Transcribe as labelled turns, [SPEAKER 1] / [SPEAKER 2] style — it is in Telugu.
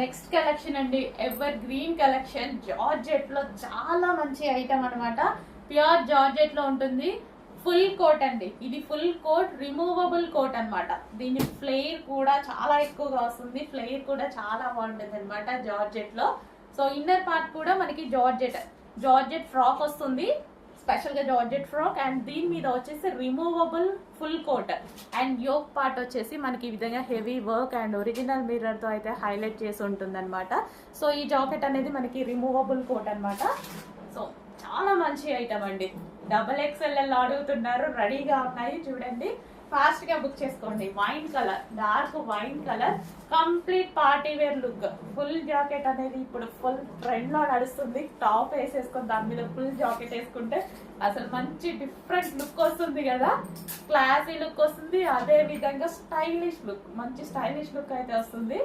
[SPEAKER 1] నెక్స్ట్ కలెక్షన్ అండి, ఎవర్ గ్రీన్ కలెక్షన్. జార్జెట్ లో చాలా మంచి ఐటమ్ అనమాట. ప్యూర్ జార్జెట్ లో ఉంటుంది. ఫుల్ కోట్ అండి, ఇది ఫుల్ కోట్, రిమూవబుల్ కోట్ అనమాట. దీని ఫ్లేర్ కూడా చాలా ఎక్కువగా వస్తుంది. ఫ్లేర్ కూడా చాలా బాగుంటుంది అనమాట జార్జెట్ లో. సో ఇన్నర్ పార్ట్ కూడా మనకి జార్జెట్ ఫ్రాక్ వస్తుంది, స్పెషల్ గా జార్జెట్ ఫ్రాక్. అండ్ దీని మీద వచ్చేసి removable full coat. And yoke part వచ్చేసి మనకి ఈ విధంగా heavy work and original mirror తో అయితే హైలైట్ చేసి ఉంటుంది అనమాట. సో ఈ జాకెట్ అనేది మనకి రిమూవబుల్ కోట్ అనమాట. సో చాలా మంచి ఐటమ్ అండి. XXL అడుగుతున్నారు, రెడీగా ఉన్నాయి చూడండి. ఫాస్ట్ గా బుక్ చేసుకోండి. Wine colour, dark wine colour, complete party wear look. Full jacket అనేది ఇప్పుడు ఫుల్ ట్రెండ్ లో నడుస్తుంది. టాప్ వేసేసుకొని దాని మీద ఫుల్ జాకెట్ వేసుకుంటే అసలు మంచి డిఫరెంట్ లుక్ వస్తుంది కదా, క్లాసీ లుక్ వస్తుంది. అదే విధంగా స్టైలిష్ లుక్, మంచి స్టైలిష్ లుక్ అయితే వస్తుంది.